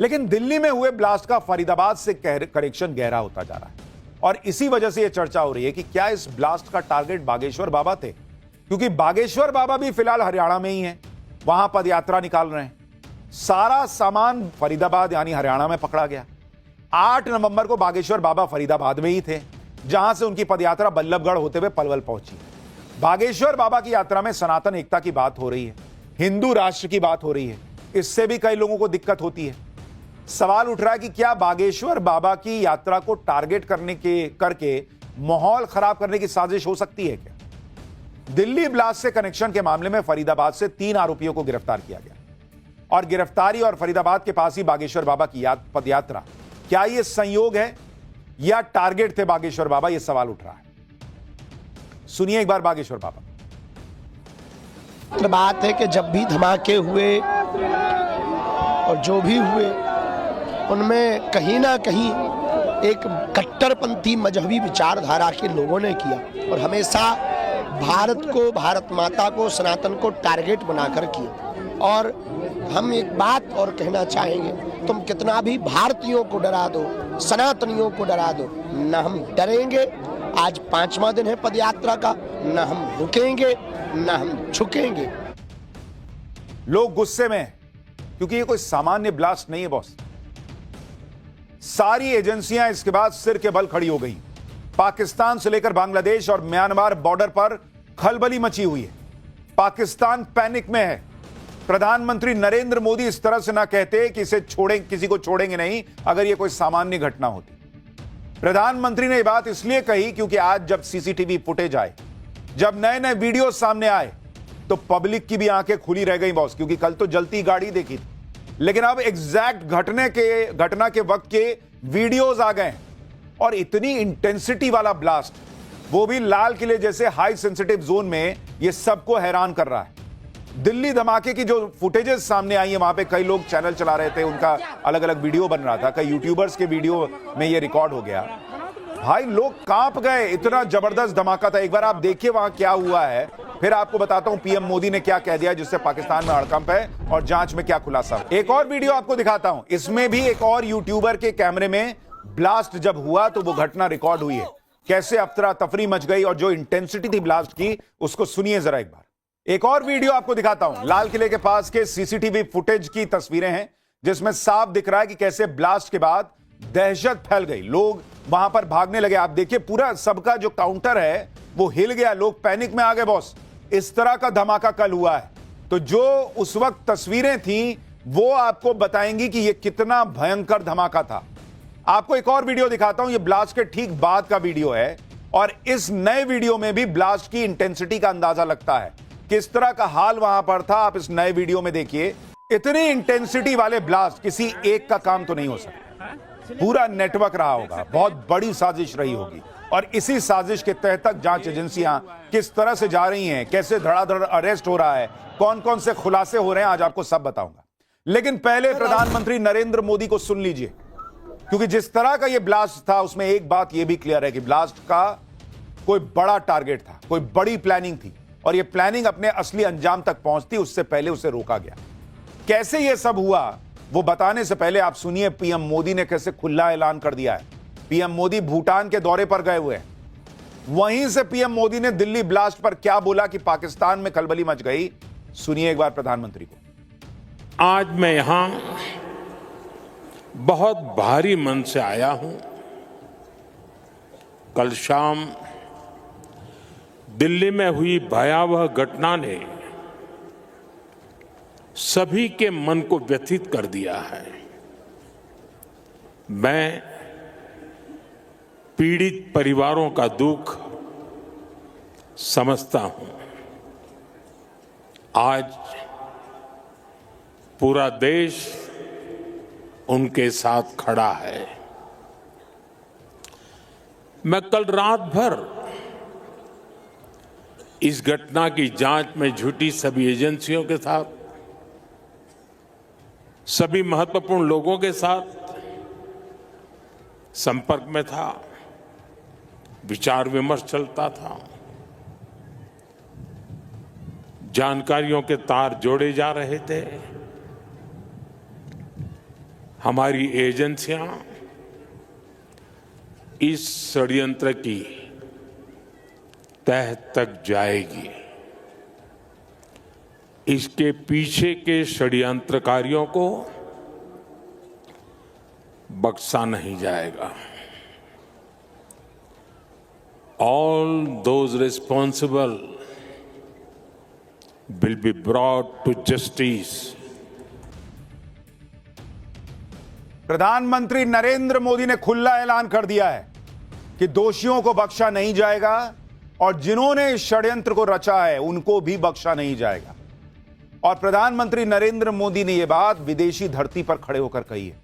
लेकिन दिल्ली में हुए ब्लास्ट का फरीदाबाद से कनेक्शन गहरा होता जा रहा है और इसी वजह से यह चर्चा हो रही है कि क्या इस ब्लास्ट का टारगेट बागेश्वर बाबा थे, क्योंकि बागेश्वर बाबा भी फिलहाल हरियाणा में ही हैं, वहां पदयात्रा निकाल रहे हैं। सारा सामान फरीदाबाद यानी हरियाणा में पकड़ा गया। 8 नवंबर को बागेश्वर बाबा फरीदाबाद में ही थे, जहां से उनकी पदयात्रा बल्लभगढ़ होते हुए पलवल पहुंची। बागेश्वर बाबा की यात्रा में सनातन एकता की बात हो रही है, हिंदू राष्ट्र की बात हो रही है। इससे भी कई लोगों को दिक्कत होती है। सवाल उठ रहा है कि क्या बागेश्वर बाबा की यात्रा को टारगेट करके माहौल खराब करने की साजिश हो सकती है क्या? दिल्ली ब्लास्ट से कनेक्शन के मामले में फरीदाबाद से 3 आरोपियों को गिरफ्तार किया गया और गिरफ्तारी और फरीदाबाद के पास ही बागेश्वर बाबा की पदयात्रा, क्या यह संयोग है या टारगेट थे बागेश्वर बाबा? यह सवाल उठ रहा है। सुनिए एक बार बागेश्वर बाबा। बात है कि जब भी धमाके हुए और जो भी हुए उनमें कहीं ना कहीं एक कट्टरपंथी मजहबी विचारधारा के लोगों ने किया और हमेशा भारत को, भारत माता को, सनातन को टारगेट बनाकर किया। और हम एक बात और कहना चाहेंगे, तुम कितना भी भारतीयों को डरा दो, सनातनियों को डरा दो, न हम डरेंगे। आज 5वां दिन है पदयात्रा का, न हम रुकेंगे न हम झुकेंगे। लोग गुस्से में हैं क्योंकि ये कोई सामान्य ब्लास्ट नहीं है बॉस। सारी एजेंसियां इसके बाद सिर के बल खड़ी हो गई। पाकिस्तान से लेकर बांग्लादेश और म्यांमार बॉर्डर पर खलबली मची हुई है। पाकिस्तान पैनिक में है। प्रधानमंत्री नरेंद्र मोदी इस तरह से ना कहते कि किसी को छोड़ेंगे नहीं अगर यह कोई सामान्य घटना होती। प्रधानमंत्री ने यह बात इसलिए कही क्योंकि आज जब सीसीटीवी फुटेज आए, जब नए नए वीडियो सामने आए, तो पब्लिक की भी आंखें खुली रह गई बॉस, क्योंकि कल तो जलती गाड़ी देखी थी, लेकिन अब एग्जैक्ट घटना के वक्त के वीडियोस आ गए और इतनी इंटेंसिटी वाला ब्लास्ट, वो भी लाल किले जैसे हाई सेंसिटिव जोन में, ये सबको हैरान कर रहा है। दिल्ली धमाके की जो फुटेजेस सामने आई है, वहां पे कई लोग चैनल चला रहे थे, उनका अलग अलग वीडियो बन रहा था, कई यूट्यूबर्स के वीडियो में ये रिकॉर्ड हो गया। भाई लोग कांप गए, इतना जबरदस्त धमाका था। एक बार आप देखिए वहां क्या हुआ है, फिर आपको बताता हूं पीएम मोदी ने क्या कह दिया, जिससे पाकिस्तान में हड़कंप है और जांच में क्या खुलासा। एक और वीडियो आपको दिखाता हूं, इसमें भी एक और यूट्यूबर के कैमरे में ब्लास्ट जब हुआ तो वो घटना रिकॉर्ड हुई है, कैसे अफरा तफरी मच गई और जो इंटेंसिटी थी ब्लास्ट की, उसको सुनिए जरा एक बार। एक और वीडियो आपको दिखाता हूं, लाल किले के पास के सीसीटीवी फुटेज की तस्वीरें हैं, जिसमें साफ दिख रहा है कि कैसे ब्लास्ट के बाद दहशत फैल गई, लोग वहां पर भागने लगे। आप देखिए पूरा सबका जो काउंटर है वो हिल गया, लोग पैनिक में आ गए बॉस। इस तरह का धमाका कल हुआ है, तो जो उस वक्त तस्वीरें थी वो आपको बताएंगी कि यह कितना भयंकर धमाका था। आपको एक और वीडियो दिखाता हूं, यह ब्लास्ट के ठीक बाद का वीडियो है और इस नए वीडियो में भी ब्लास्ट की इंटेंसिटी का अंदाजा लगता है, किस तरह का हाल वहां पर था। आप इस नए वीडियो में देखिए, इतनी इंटेंसिटी वाले ब्लास्ट किसी एक का काम तो नहीं हो सकता, पूरा नेटवर्क रहा होगा, बहुत बड़ी साजिश रही होगी और इसी साजिश के तहत तक जांच एजेंसियां किस तरह से जा रही हैं, कैसे धड़ाधड़ अरेस्ट हो रहा है, कौन कौन से खुलासे हो रहे हैं, आज आपको सब बताऊंगा। लेकिन पहले प्रधानमंत्री नरेंद्र मोदी को सुन लीजिए, क्योंकि जिस तरह का यह ब्लास्ट था उसमें एक बात यह भी क्लियर है कि ब्लास्ट का कोई बड़ा टारगेट था, कोई बड़ी प्लानिंग थी और यह प्लानिंग अपने असली अंजाम तक पहुंचती उससे पहले उसे रोका गया। कैसे यह सब हुआ वो बताने से पहले आप सुनिए पीएम मोदी ने कैसे खुला ऐलान कर दिया है। पीएम मोदी भूटान के दौरे पर गए हुए हैं, वहीं से पीएम मोदी ने दिल्ली ब्लास्ट पर क्या बोला कि पाकिस्तान में खलबली मच गई। सुनिए एक बार प्रधानमंत्री को। आज मैं यहां बहुत भारी मन से आया हूं। कल शाम दिल्ली में हुई भयावह घटना ने सभी के मन को व्यथित कर दिया है। मैं पीड़ित परिवारों का दुख समझता हूं। आज पूरा देश उनके साथ खड़ा है। मैं कल रात भर इस घटना की जांच में जुटी सभी एजेंसियों के साथ, सभी महत्वपूर्ण लोगों के साथ संपर्क में था, विचार विमर्श चलता था, जानकारियों के तार जोड़े जा रहे थे। हमारी एजेंसियां इस षड्यंत्र की तह तक जाएगी। इसके पीछे के षड्यंत्रकारियों को बख्शा नहीं जाएगा। All those responsible will be brought to justice. प्रधानमंत्री नरेंद्र मोदी ने खुला ऐलान कर दिया है कि दोषियों को बख्शा नहीं जाएगा और जिन्होंने इस षड्यंत्र को रचा है उनको भी बख्शा नहीं जाएगा। और प्रधानमंत्री नरेंद्र मोदी ने यह बात विदेशी धरती पर खड़े होकर कही है।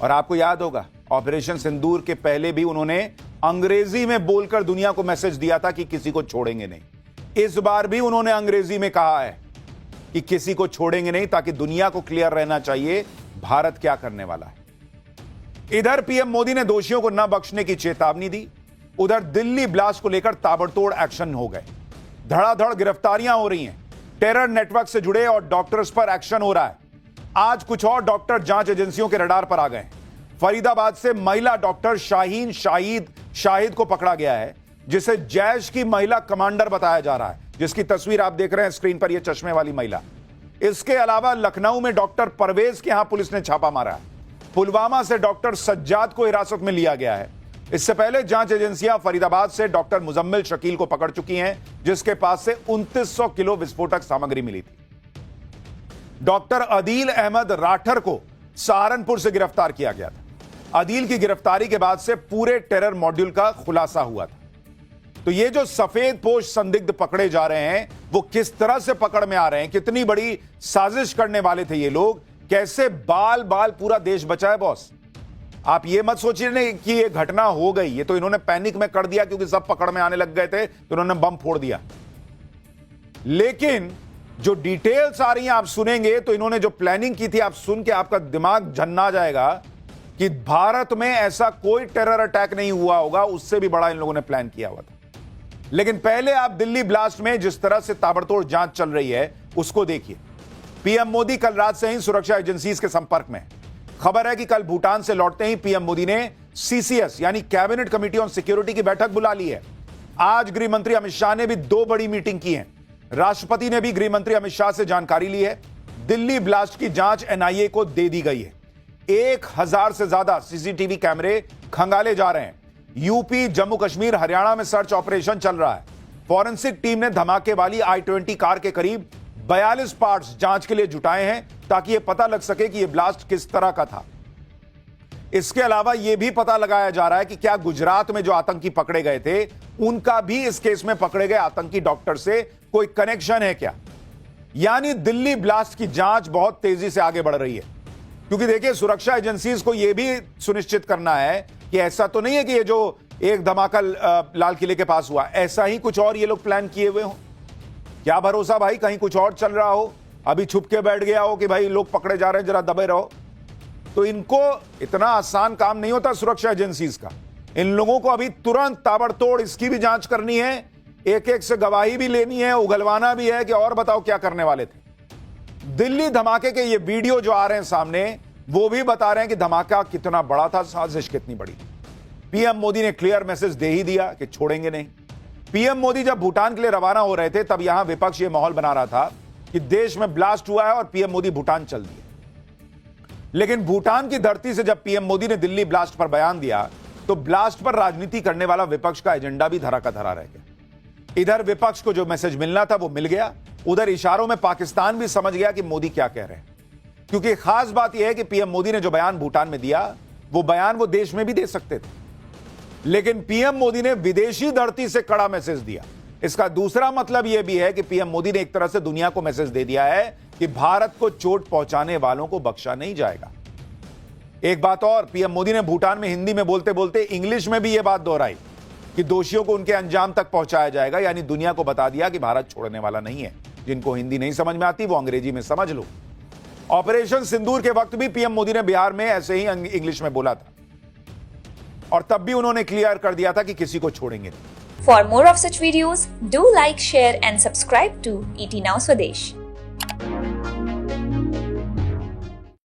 और आपको याद होगा, ऑपरेशन सिंदूर के पहले भी उन्होंने अंग्रेजी में बोलकर दुनिया को मैसेज दिया था कि किसी को छोड़ेंगे नहीं। इस बार भी उन्होंने अंग्रेजी में कहा है कि किसी को छोड़ेंगे नहीं, ताकि दुनिया को क्लियर रहना चाहिए भारत क्या करने वाला है। इधर पीएम मोदी ने दोषियों को न बख्शने की चेतावनी दी, उधर दिल्ली ब्लास्ट को लेकर ताबड़तोड़ एक्शन हो गए। धड़ाधड़ गिरफ्तारियां हो रही हैं, टेरर नेटवर्क से जुड़े और डॉक्टर्स पर एक्शन हो रहा है। आज कुछ और डॉक्टर जांच एजेंसियों के रडार पर आ गए। फरीदाबाद से महिला डॉक्टर शाहीन शाहिद को पकड़ा गया है, जिसे जैश की महिला कमांडर बताया जा रहा है, जिसकी तस्वीर आप देख रहे हैं स्क्रीन पर, यह चश्मे वाली महिला। इसके अलावा लखनऊ में डॉक्टर परवेज के यहां पुलिस ने छापा मारा है। पुलवामा से डॉक्टर सज्जाद को हिरासत में लिया गया है। इससे पहले जांच एजेंसियां फरीदाबाद से डॉक्टर मुजम्मिल शकील को पकड़ चुकी हैं, जिसके पास से 2900 किलो विस्फोटक सामग्री मिली थी। डॉक्टर अदील अहमद राठर को सहारनपुर से गिरफ्तार किया गया था। अदील की गिरफ्तारी के बाद से पूरे टेरर मॉड्यूल का खुलासा हुआ था। तो ये जो सफेद पोश संदिग्ध पकड़े जा रहे हैं, वो किस तरह से पकड़ में आ रहे हैं, कितनी बड़ी साजिश करने वाले थे ये लोग, कैसे बाल बाल पूरा देश बचा है बॉस। आप ये मत सोचिए कि ये घटना हो गई, ये तो इन्होंने पैनिक में कर दिया क्योंकि सब पकड़ में आने लग गए थे तो इन्होंने बम फोड़ दिया। लेकिन जो डिटेल्स आ रही हैं आप सुनेंगे तो इन्होंने जो प्लानिंग की थी, आप सुन के आपका दिमाग झन्ना जाएगा कि भारत में ऐसा कोई टेरर अटैक नहीं हुआ होगा, उससे भी बड़ा इन लोगों ने प्लान किया हुआ था। लेकिन पहले आप दिल्ली ब्लास्ट में जिस तरह से ताबड़तोड़ जांच चल रही है उसको देखिए। पीएम मोदी कल रात से ही सुरक्षा एजेंसीज के संपर्क में। खबर है कि कल भूटान से लौटते ही पीएम मोदी ने सीसीएस यानी कैबिनेट कमेटी ऑन सिक्योरिटी की बैठक बुला ली है। आज गृह मंत्री अमित शाह ने भी 2 बड़ी मीटिंग की है। राष्ट्रपति ने भी गृह मंत्री अमित शाह से जानकारी ली है। दिल्ली ब्लास्ट की जांच एनआईए को दे दी गई है। 1000 से ज्यादा सीसीटीवी कैमरे खंगाले जा रहे हैं। यूपी, जम्मू कश्मीर, हरियाणा में सर्च ऑपरेशन चल रहा है। फॉरेंसिक टीम ने धमाके वाली i20 कार के करीब 42 पार्ट्स जांच के लिए जुटाए हैं, ताकि यह पता लग सके कि यह ब्लास्ट किस तरह का था। इसके अलावा यह भी पता लगाया जा रहा है कि क्या गुजरात में जो आतंकी पकड़े गए थे, उनका भी इस केस में पकड़े गए आतंकी डॉक्टर से कोई कनेक्शन है क्या। यानी दिल्ली ब्लास्ट की जांच बहुत तेजी से आगे बढ़ रही है, क्योंकि देखिए सुरक्षा एजेंसीज को यह भी सुनिश्चित करना है कि ऐसा तो नहीं है कि ये जो एक धमाका लाल किले के पास हुआ, ऐसा ही कुछ और ये लोग प्लान किए हुए हो। क्या भरोसा भाई, कहीं कुछ और चल रहा हो, अभी छुप के बैठ गया हो कि भाई लोग पकड़े जा रहे हैं, जरा दबे रहो। तो इनको इतना आसान काम नहीं होता सुरक्षा एजेंसीज का। इन लोगों को अभी तुरंत ताबड़तोड़ इसकी भी जांच करनी है, एक एक से गवाही भी लेनी है, उगलवाना भी है कि और बताओ क्या करने वाले थे। दिल्ली धमाके के ये वीडियो जो आ रहे हैं सामने, वो भी बता रहे हैं कि धमाका कितना बड़ा था, साजिश कितनी बड़ी। पीएम मोदी ने क्लियर मैसेज दे ही दिया कि छोड़ेंगे नहीं। पीएम मोदी जब भूटान के लिए रवाना हो रहे थे, तब यहां विपक्ष ये माहौल बना रहा था कि देश में ब्लास्ट हुआ है और पीएम मोदी भूटान चल दिए। लेकिन भूटान की धरती से जब पीएम मोदी ने दिल्ली ब्लास्ट पर बयान दिया, तो ब्लास्ट पर राजनीति करने वाला विपक्ष का एजेंडा भी धरा का धरा रह गया। इधर विपक्ष को जो मैसेज मिलना था वो मिल गया, उधर इशारों में पाकिस्तान भी समझ गया कि मोदी क्या कह रहे हैं। क्योंकि खास बात यह है कि पीएम मोदी ने जो बयान भूटान में दिया, वो बयान वो देश में भी दे सकते थे, लेकिन पीएम मोदी ने विदेशी धरती से कड़ा मैसेज दिया। इसका दूसरा मतलब यह भी है कि पीएम मोदी ने एक तरह से दुनिया को मैसेज दे दिया है कि भारत को चोट पहुंचाने वालों को बख्शा नहीं जाएगा। एक बात और, पीएम मोदी ने भूटान में हिंदी में बोलते बोलते इंग्लिश में भी यह बात दोहराई कि दोषियों को उनके अंजाम तक पहुंचाया जाएगा। यानी दुनिया को बता दिया कि भारत छोड़ने वाला नहीं है। जिनको हिंदी नहीं समझ में आती वो अंग्रेजी में समझ लो। ऑपरेशन सिंदूर के वक्त भी पीएम मोदी ने बिहार में ऐसे ही इंग्लिश में बोला था, और तब भी उन्होंने क्लियर कर दिया था कि किसी को छोड़ेंगे नहीं। For more of such videos, do like, share and subscribe to ET Now Swadesh.